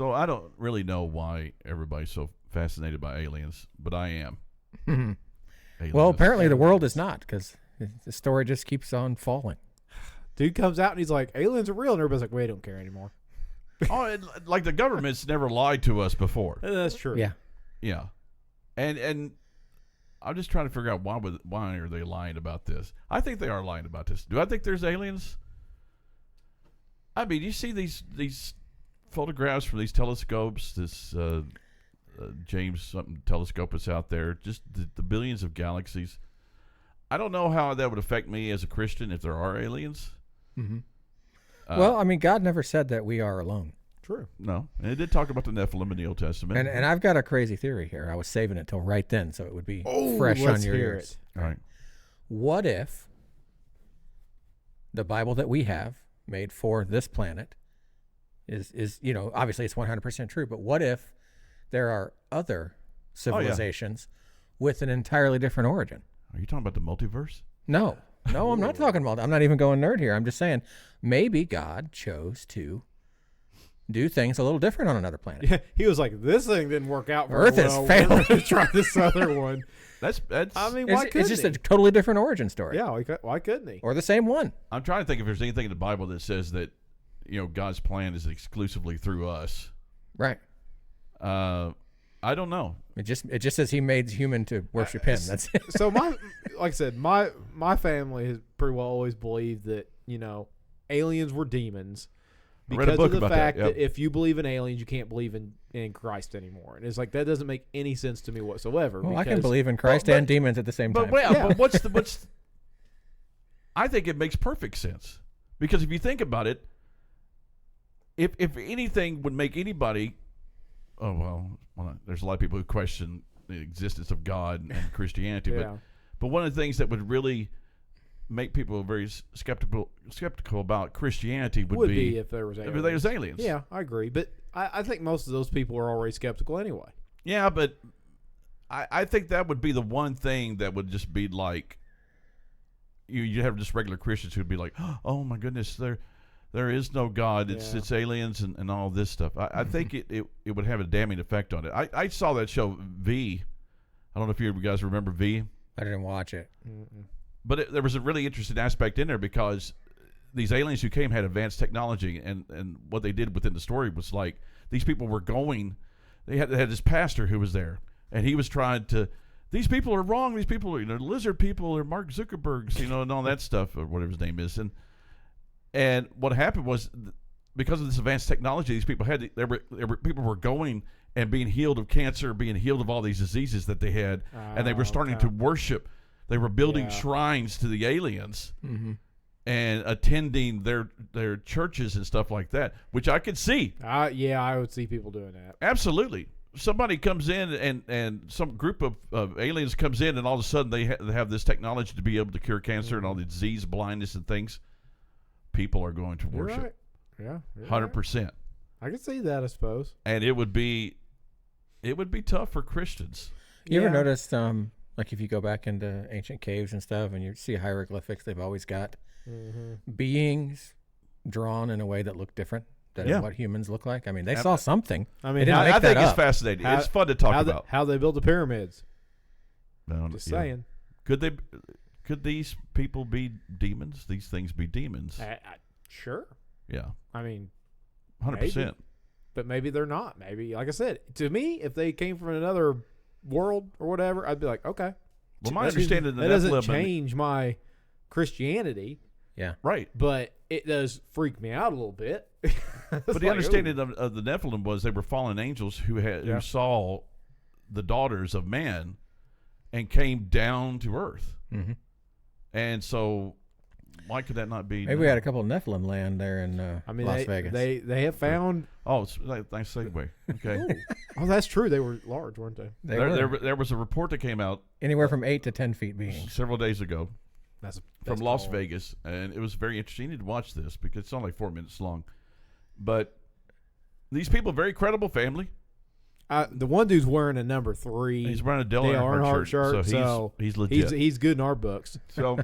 So I don't really know why everybody's so fascinated by aliens, but I am. Well, apparently the world is not, because the story just keeps on falling. Dude comes out and he's like, aliens are real. And everybody's like, we don't care anymore. Like the government's never lied to us before. That's true. Yeah. Yeah. And I'm just trying to figure out why are they lying about this? I think they are lying about this. Do I think there's aliens? I mean, you see these photographs from these telescopes, this James something telescope that's out there, just the billions of galaxies. I don't know how that would affect me as a Christian if there are aliens. Mm-hmm. Well, I mean, God never said that we are alone. True. No, and it did talk about the Nephilim in the Old Testament. And I've got a crazy theory here. I was saving it till right then, so it would be fresh on your ears. All right. What if the Bible that we have made for this planet is obviously it's 100% true, but what if there are other civilizations with an entirely different origin? Are you talking about the multiverse? No, I'm not talking about that. I'm not even going nerd here. I'm just saying maybe God chose to do things a little different on another planet. Yeah, he was like, this thing didn't work out very Earth well. is failing. We're gonna try this other one. That's. I mean, why couldn't It's just he? a totally different origin story. Yeah, why couldn't he? Or the same one. I'm trying to think if there's anything in the Bible that says that God's plan is exclusively through us. Right. I don't know. It just says he made human to worship him. That's it. So like I said, my family has pretty well always believed that aliens were demons because of the fact that if you believe in aliens, you can't believe in Christ anymore. And it's like that doesn't make any sense to me whatsoever. Well, I can believe in Christ and demons at the same time. But what's I think it makes perfect sense, because if you think about it, if anything would make anybody, well, there's a lot of people who question the existence of God and Christianity, but one of the things that would really make people very skeptical about Christianity would be if there was aliens. If there was aliens. Yeah, I agree, but I think most of those people are already skeptical anyway. Yeah, but I think that would be the one thing that would just be like, you have just regular Christians who'd be like, oh my goodness, there is no God. It's aliens and all this stuff. I think it would have a damning effect on it. I saw that show V. I don't know if you guys remember V. I didn't watch it. Mm-mm. But there was a really interesting aspect in there, because these aliens who came had advanced technology, and what they did within the story was like these people were going. They had this pastor who was there, and he was trying to. These people are wrong. These people are lizard people or Mark Zuckerberg's, and all that stuff, or whatever his name is, and what happened was, because of this advanced technology, these people people were going and being healed of cancer, being healed of all these diseases that they had, and they were starting to worship. They were building shrines to the aliens and attending their churches and stuff like that, which I could see. I would see people doing that. Absolutely. Somebody comes in and some group of aliens comes in, and all of a sudden they have this technology to be able to cure cancer and all the disease, blindness, and things. People are going to worship. Right. Yeah, 100%. I can see that, I suppose. And it would be tough for Christians. You ever noticed, like if you go back into ancient caves and stuff, and you see hieroglyphics, they've always got beings drawn in a way that look different than what humans look like. I mean, they saw something. I mean, I think it's fascinating. It's fun to talk about how they built the pyramids. Just saying. Could these people be demons? These things be demons? Sure. Yeah. I mean, 100%. But maybe they're not. Maybe, like I said, to me, if they came from another world or whatever, I'd be like, okay. Well, my understanding that doesn't change my Christianity. Yeah. Right. But it does freak me out a little bit. But the understanding of the Nephilim was they were fallen angels who saw the daughters of man and came down to earth. Mm-hmm. And so why could that not be? Maybe we had a couple of Nephilim land there in Las Vegas. They have found. Oh, it's a nice segue. Okay. Oh, that's true. They were large, weren't they? There was a report that came out anywhere from 8 to 10 feet beings several days ago. That's from Las Vegas, and it was very interesting. You need to watch this because it's only 4 minutes long. But these people, very credible family. The one dude's wearing a number 3. He's wearing a Dale Earnhardt shirt, so he's legit. He's good in our books. So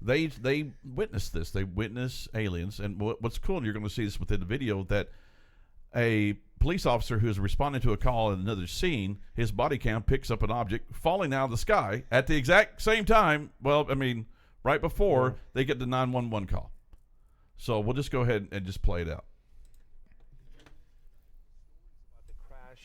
they witnessed this. They witnessed aliens, and what's cool, and you're going to see this within the video, that a police officer who is responding to a call in another scene, his body cam picks up an object falling out of the sky at the exact same time. Well, I mean, right before they get the 911 call. So we'll just go ahead and just play it out.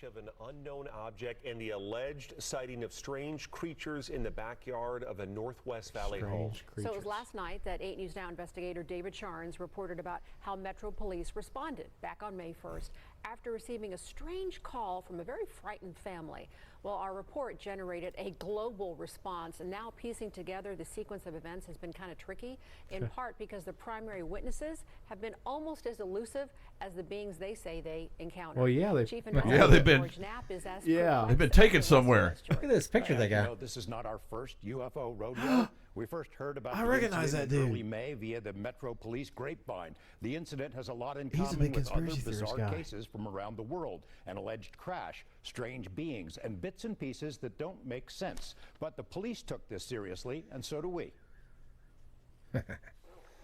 Of an unknown object and the alleged sighting of strange creatures in the backyard of a Northwest Valley home. So it was last night that 8 News Now investigator David Charnes reported about how Metro Police responded back on May 1st after receiving a strange call from a very frightened family. Well, our report generated a global response, and now piecing together the sequence of events has been kind of tricky, in part because the primary witnesses have been almost as elusive as the beings they say they encountered. Well, yeah, Chief they've been George Knapp is as they've been taken somewhere. Look at this picture they got. This is not our first UFO rodeo. We first heard about I the recognize incident that in dude. early May via the Metro Police grapevine. The incident has a lot in He's a common big with other conspiracy theorist bizarre guy. cases from around the world. An alleged crash, strange beings, and bits and pieces that don't make sense. But the police took this seriously, and so do we.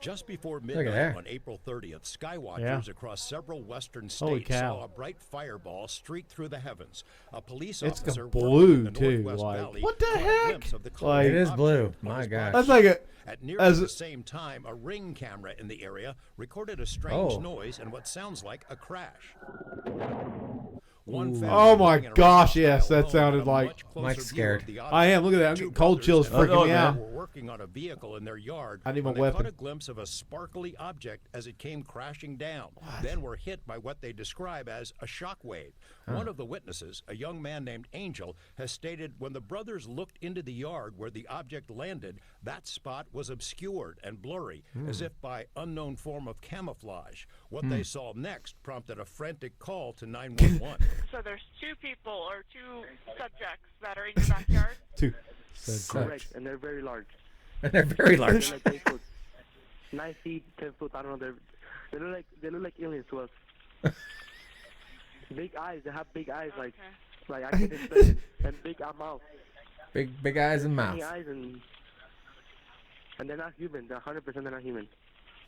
Just before at midnight that. on April 30th, skywatchers across several western Holy states cow. saw a bright fireball streak through the heavens. A police It's officer blue, working in the too, Northwest like- Valley What the caught a heck? glimpse of the Like- colored It is blue. object on My his gosh. That's like a At nearly as the a- same time, a ring camera in the area recorded a strange Oh. noise and what sounds like a crash. One family Oh my living in a gosh, Rockville yes, that home had sounded a like- much closer Mike's view of scared. the I am. Look at that. I'm Two getting cold chills brothers freaking me man. out. were working on a vehicle in their yard I need my when they weapon. caught a glimpse of a sparkly object as it came crashing down. Then were hit by what they describe as a shock wave. One of the witnesses, a young man named Angel, has stated when the brothers looked into the yard where the object landed, that spot was obscured and blurry, as if by unknown form of camouflage. What they saw next prompted a frantic call to 911. So there's two people or two subjects that are in your backyard? Two. Correct, and they're very large. They're very They're large. like 8 foot, 9 feet, 10 foot. I don't know. They look like aliens to us. Big eyes. They have big eyes, like I can explain it. And big mouth. Big eyes and mouth. Big eyes and they're not human. They're 100% they're not human.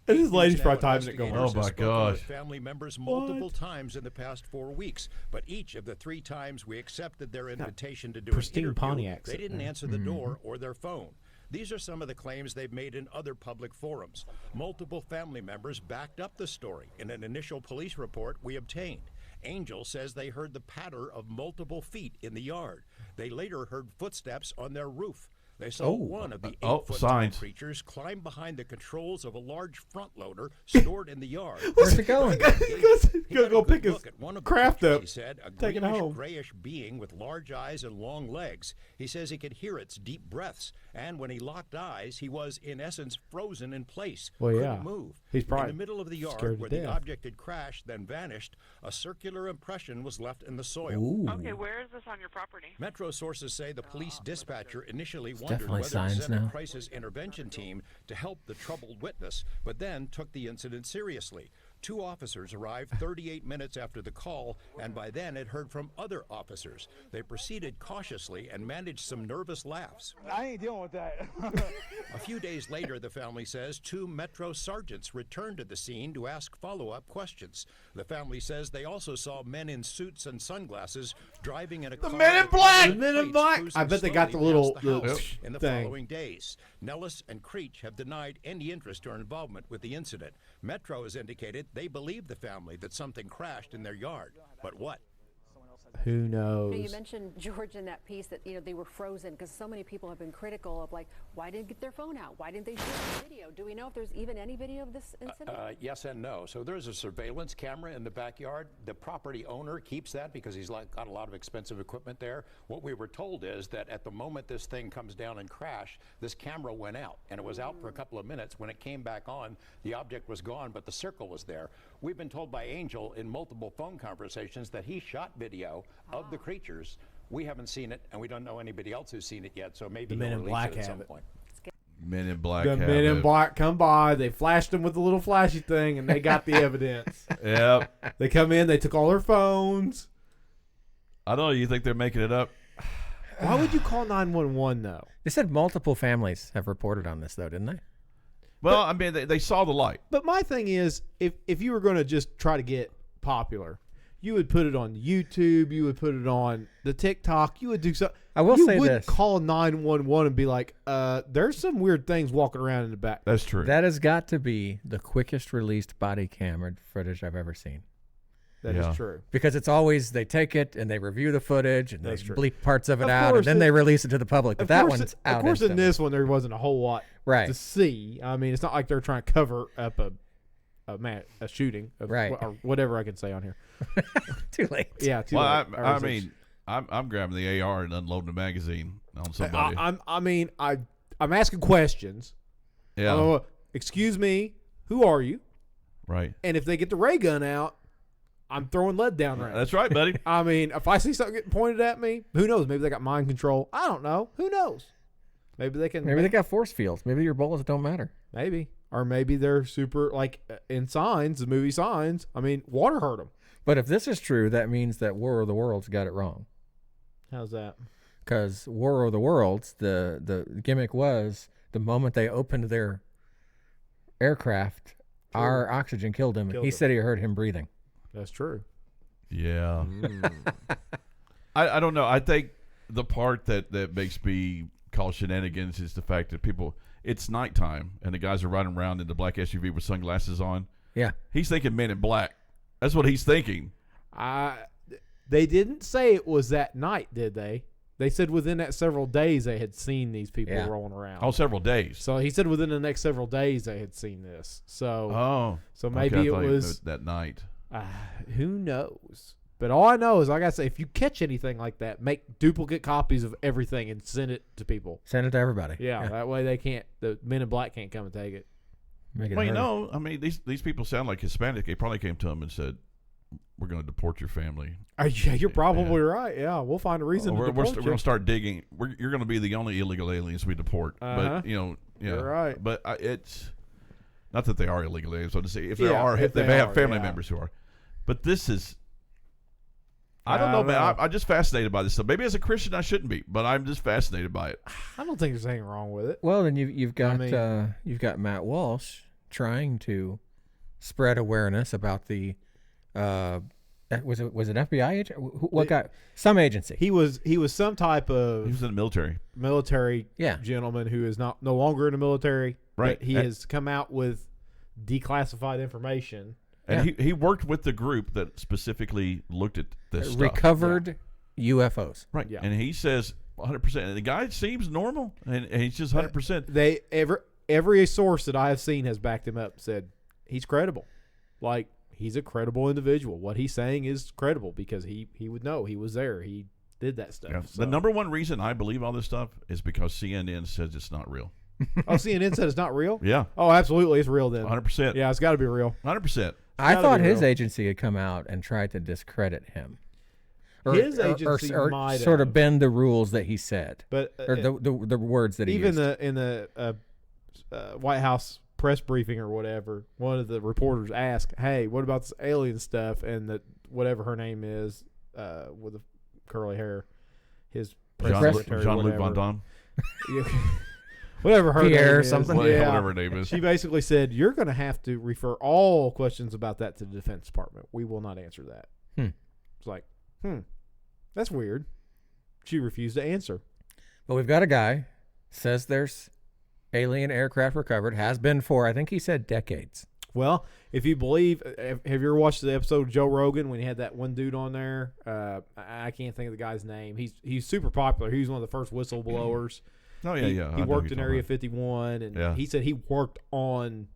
This is ladies' Now, pride time. It going. investigators Oh, my have spoken with gosh. family members multiple times in the past 4 weeks, but each of the 3 times we accepted their invitation to do pristine an interview, Pontiacs they sitting didn't there. answer the door or their phone. These are some of the claims they've made in other public forums. Multiple family members backed up the story in an initial police report we obtained. Angel says they heard the patter of multiple feet in the yard. They later heard footsteps on their roof. They saw one of the 8-foot signs. creatures climb behind the controls of a large front loader stored in the yard. Where's it going? He got a Go good pick his look at one of the craft creatures, up. He said, a Take it home. grayish being with large eyes and long legs. He says he could hear its deep breaths, and when he locked eyes, he was in essence frozen in place. Well, couldn't yeah. move. He's in probably the middle of the scared yard to where the death. object had crashed, then vanished. A circular impression was left in the soil. Ooh. Okay, where is this on your property? Metro sources say the police dispatcher initially wondered definitely whether to signs send a now. crisis intervention team to help the troubled witness, but then took the incident seriously. 2 officers arrived 38 minutes after the call, and by then had heard from other officers. They proceeded cautiously and managed some nervous laughs. I ain't dealing with that. A few days later, the family says 2 Metro sergeants returned to the scene to ask follow-up questions. The family says they also saw men in suits and sunglasses driving in a car. Men in with black! license Men in plates black! cruising I bet they got the slowly little- past the the house in the thing. following days. Nellis and Creech have denied any interest or involvement with the incident. Metro has indicated they believe the family that something crashed in their yard. But what? Who knows? You mentioned, George, in that piece that they were frozen because so many people have been critical of, like, why didn't they get their phone out? Why didn't they shoot the video? Do we know if there's even any video of this incident? Yes and no. So there's a surveillance camera in the backyard. The property owner keeps that because he's got a lot of expensive equipment there. What we were told is that at the moment this thing comes down and crash, this camera went out, and it was out for a couple of minutes. When it came back on, the object was gone, but the circle was there. We've been told by Angel in multiple phone conversations that he shot video of the creatures. We haven't seen it, and we don't know anybody else who's seen it yet, so maybe The Men he'll in release Black it at have some it. point. Men in Black. The have Men in it. Black come by. They flashed them with the little flashy thing, and they got the evidence. Yep. They come in. They took all their phones. I don't know. You think they're making it up? Why would you call 911 though? They said multiple families have reported on this, though, didn't they? Well, I mean, they saw the light. But my thing is, if you were going to just try to get popular, You would put it on YouTube. You would put it on the TikTok. You would do something. I will say You would this. call 911 and be like, there's some weird things walking around in the back. That's true. That has got to be the quickest released body camera footage I've ever seen. That is true. Because it's always, they take it and they review the footage and That's they true. bleep parts of it Of out and course, then they release it to the public. But that one's out. Of course, in instantly. this one, there wasn't a whole lot to see. I mean, it's not like they're trying to cover up a shooting or whatever I can say on here. Too late. Yeah, too well, late. I mean, I'm grabbing the AR and unloading the magazine on somebody. I'm asking questions. Yeah. Excuse me, who are you? Right. And if they get the ray gun out, I'm throwing lead down range. That's right, buddy. I mean, if I see something getting pointed at me, who knows? Maybe they got mind control. I don't know. Who knows? Maybe they can. Maybe they got force fields. Maybe your bullets don't matter. Maybe. Or maybe they're super, like in Signs, the movie Signs. I mean, water hurt them. But if this is true, that means that War of the Worlds got it wrong. How's that? Because War of the Worlds, the gimmick was the moment they opened their aircraft, our oxygen killed him. He said he heard him breathing. That's true. Yeah. I don't know. I think the part that makes me call shenanigans is the fact that it's nighttime and the guys are riding around in the black SUV with sunglasses on. Yeah. He's thinking Men in Black. That's what he's thinking. They didn't say it was that night, did they? They said within that several days they had seen these people rolling around. Oh, several days. So he said within the next several days they had seen this. So maybe okay, it was that night. Who knows? But all I know is, like I say, if you catch anything like that, make duplicate copies of everything and send it to people. Send it to everybody. Yeah. That way the Men in Black can't come and take it. Well, you know, I mean, these people sound like Hispanic. They probably came to him and said, "We're going to deport your family." Yeah, you're probably right. Yeah, we'll find a reason to deport you. We're going to start digging. You're going to be the only illegal aliens we deport. But you're right. But it's not that they are illegal aliens. So to say, if they they have family members who are. But this is. I don't know, man. I'm just fascinated by this stuff. Maybe as a Christian I shouldn't be, but I'm just fascinated by it. I don't think there's anything wrong with it. Well, then you've got Matt Walsh trying to spread awareness about the was it FBI agent? What guy? Some agency. He was some type of. He was in the military. Gentleman who is no longer in the military. Right. But he has come out with declassified information. And he worked with the group that specifically looked at this stuff. Recovered UFOs. Right. Yeah. And he says 100%. And the guy seems normal, and he's just 100%. Every source that I have seen has backed him up, said he's credible. Like, he's a credible individual. What he's saying is credible because he would know. He was there. He did that stuff. Yeah. So. The number one reason I believe all this stuff is because CNN says it's not real. Oh, CNN said it's not real? Yeah. Oh, absolutely. It's real then. 100%. Yeah, it's got to be real. 100%. I thought his agency had come out and tried to discredit him. His agency or might sort have. of bend the rules that he said, but or the words that he used. Even in the White House press briefing or whatever, one of the reporters asked, "Hey, what about this alien stuff?" And whatever her name is, with the curly hair, his press secretary, Jean-Luc Van Damme. Whatever her Pierre name or is. something. Whatever her name is. She basically said, "You're going to have to refer all questions about that to the Defense Department. We will not answer that." It's like, that's weird. She refused to answer. But we've got a guy says there's alien aircraft recovered. Has been for, I think he said, decades. Well, if you believe, have you ever watched the episode of Joe Rogan when he had that one dude on there? I can't think of the guy's name. He's super popular. He was one of the first whistleblowers. Oh yeah, He worked in Area 51, and he said he worked on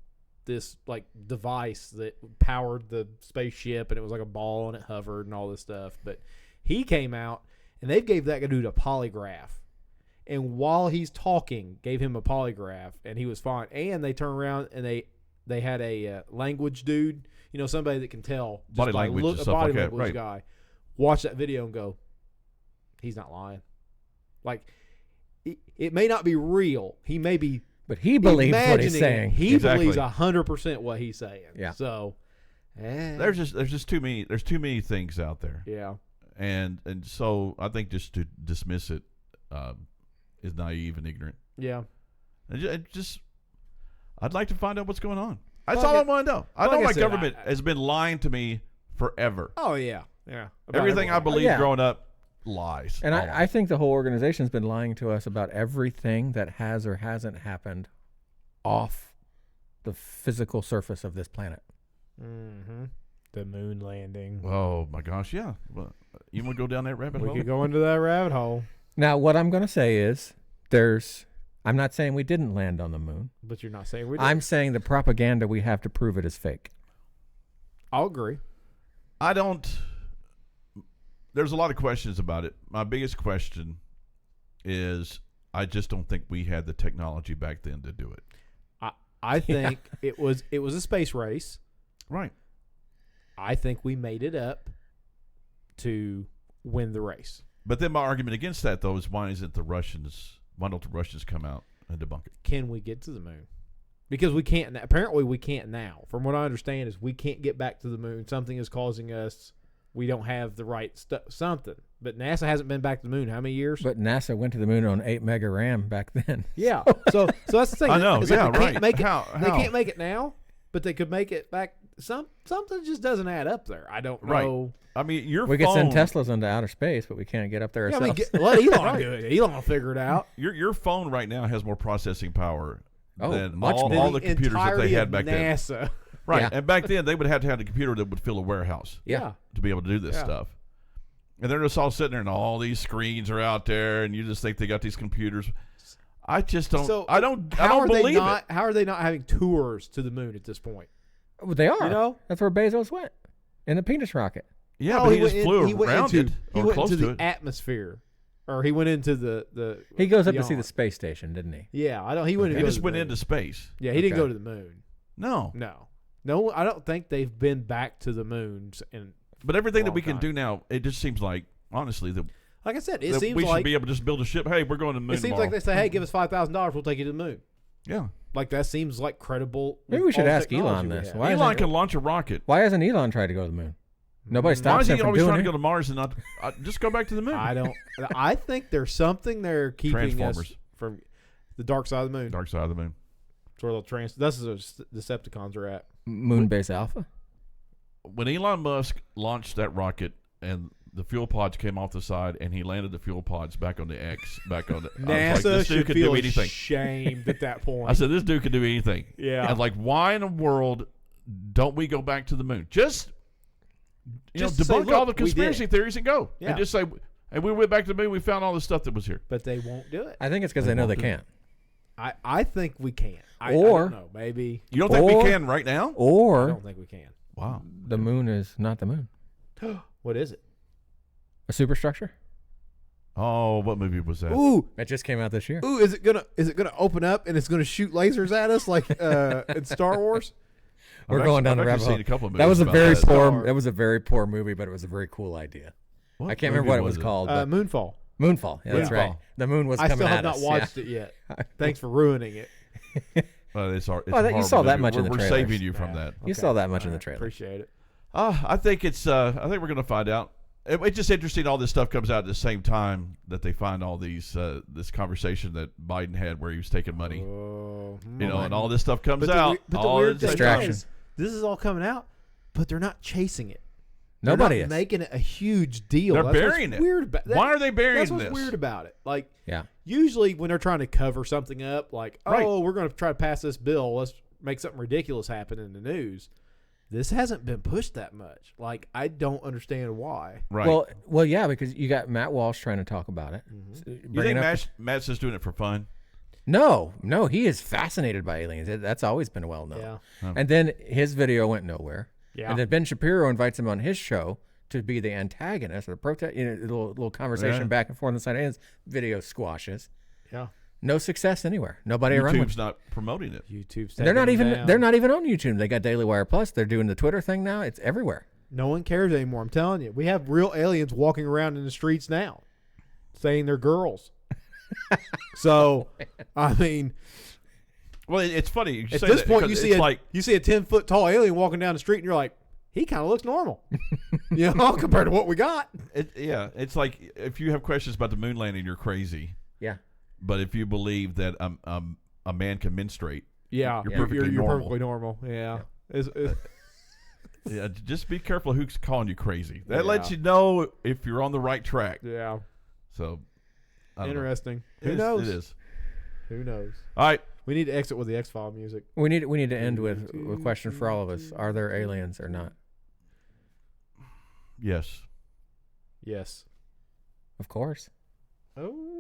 this like device that powered the spaceship, and it was like a ball and it hovered and all this stuff. But he came out, and they gave that dude a polygraph, and while he's talking, gave him a polygraph, and he was fine. And they turned around and they had a language dude, somebody that can tell just body language, a body language guy. Watch that video and go, he's not lying. Like. It may not be real. He may be, but he believes what he's saying. He believes 100% what he's saying. Yeah. So there's just too many. There's too many things out there. Yeah. And so I think just to dismiss it is naive and ignorant. Yeah. And I'd like to find out what's going on. That's all I want to know. I know my government has been lying to me forever. Oh yeah. Yeah. Everything I believed Yeah. growing up, lies. And All of I think the whole organization's been lying to us about everything that has or hasn't happened off the physical surface of this planet. Mm-hmm. The moon landing. Oh my gosh, yeah. Well, you want to go down that rabbit We hole? could go into that rabbit hole. Now, what I'm going to say is I'm not saying we didn't land on the moon. But you're not saying we did. I'm saying the propaganda we have to prove it is fake. I'll agree. I don't. There's a lot of questions about it. My biggest question is I just don't think we had the technology back then to do it. I think it was a space race. Right. I think we made it up to win the race. But then my argument against that, though, is why don't the Russians come out and debunk it? Can we get to the moon? Because we can't. Apparently, we can't now. From what I understand, is we can't get back to the moon. Something is causing us. We don't have the right stuff. Something. But NASA hasn't been back to the moon. How many years? But NASA went to the moon on 8 mega RAM back then. Yeah. So that's the thing. I know. It's Yeah. like they Right. can't make it. How? They can't make it now, but they could make it back. Something just doesn't add up there. I don't know. I mean, your We phone. could send Teslas into outer space, but we can't get up there Yeah, ourselves. let Elon do it. Elon will figure it out. Your phone right now has more processing power than much all more. the computers that they had back then. NASA. Right. Yeah. And back then, they would have to have a computer that would fill a warehouse Yeah. to be able to do this Yeah. stuff. And they're just all sitting there, and all these screens are out there, and you just think they got these computers. I just don't. So I don't How believe it. How are they not having tours to the moon at this point? Well, they are. You know? That's where Bezos went in the penis rocket. Yeah, No, but he just flew he went around into, it He or went close into to the it. atmosphere, or he went into the. He goes up to see beyond. the space station, didn't he? Yeah, I don't. He went. He to go just to the went moon. into space. Yeah, he didn't Okay. go to the moon. No. No. I don't think they've been back to the moons. And But everything that long we can time. do now, it just seems like, honestly, that, like I said, it that seems we should like be able to just build a ship. Hey, we're going to the moon it seems tomorrow. like they say, "Hey, give us $5,000, we'll take you to the moon." Yeah. Like that seems like credible. Maybe with we should all the ask technology Elon we this. have. Why Elon isn't- can launch a rocket. Why hasn't Elon tried to go to the moon? Nobody Why is stops he him from always doing trying it. to go to Mars and not just go back to the moon? I don't. I think there's something there keeping us Transformers. from the dark side of the moon. Dark side of the moon. That's where that's where the Decepticons are at. Moon base alpha. When Elon Musk launched that rocket and the fuel pods came off the side and he landed the fuel pods back on the X, back on the I was like, NASA this dude should could feel do anything. ashamed at that point. I said, this dude could do anything. Yeah. And like, why in the world don't we go back to the moon? Just Just to say, debunk look, all the we did conspiracy it. theories and go. Yeah. And just say, and we went back to the moon, we found all the stuff that was here. But they won't do it. I think it's because they know they can't. I think we can. I Or- don't know. Maybe. You don't think Or- we can right now? I Or don't think we can. Wow. the moon is not the moon. What is it? A superstructure? Oh, what movie was that? Ooh, It just came out this year. is it gonna open up and it's gonna shoot lasers at us like in Star Wars? We're I've going down the actually rabbit seen hole. a couple of That was a movies very about that. poor. That was a very poor movie, but it was a very cool idea. What I can't remember movie what it was called. But Moonfall. Moonfall. Yeah, that's Moonfall. right. The moon was I coming still have at not us. watched it yet. Thanks for ruining it. Well, it's Well, a you horrible saw that movie. much in We're, the we're trailers. saving you from Yeah. that. You saw that much in the trailer. Appreciate it. I think it's. I think we're going to find out. It's just interesting. All this stuff comes out at the same time that they find all these this conversation that Biden had where he was taking money. Oh, And all this stuff comes But the out. we- but the all weird at the same thing time. Distraction. is, this is all coming out, but they're not chasing it. Nobody They're is. not making it a huge deal. They're That's what's burying it. Weird about that. Why are they burying That's what's this? weird about it. Like, Yeah. usually when they're trying to cover something up, like, Right. oh, we're going to try to pass this bill. Let's make something ridiculous happen in the news. This hasn't been pushed that much. Like, I don't understand why. Right. Well, yeah, because you got Matt Walsh trying to talk about it. you Bringing think up- Matt's just doing it for fun? No, he is fascinated by aliens. That's always been well known. Yeah. And then his video went nowhere. Yeah. And then Ben Shapiro invites him on his show to be the antagonist or the protest. You know, little conversation Yeah. back and forth on the side. And his video squashes. Yeah. No success anywhere. Nobody around him. YouTube's not promoting it. YouTube's They're not taking them even. down. They're not even on YouTube. They got Daily Wire Plus. They're doing the Twitter thing now. It's everywhere. No one cares anymore. I'm telling you. We have real aliens walking around in the streets now saying they're girls. So, I mean, Well, it's funny. You at say this that point, because you see it's a 10-foot tall alien walking down the street, and you're like, he kind of looks normal, compared to what we got. It's like if you have questions about the moon landing, you're crazy. Yeah. But if you believe that a man can menstruate, Yeah, You're perfectly you're normal. perfectly normal. Yeah. Yeah, just be careful who's calling you crazy. That Yeah. lets you know if you're on the right track. Yeah. So, I don't know. Interesting. It Who is- knows? It is. Who knows? All right. We need to exit with the X-File music. We need to end with a question for all of us: are there aliens or not? Yes. Yes. Of course. Oh.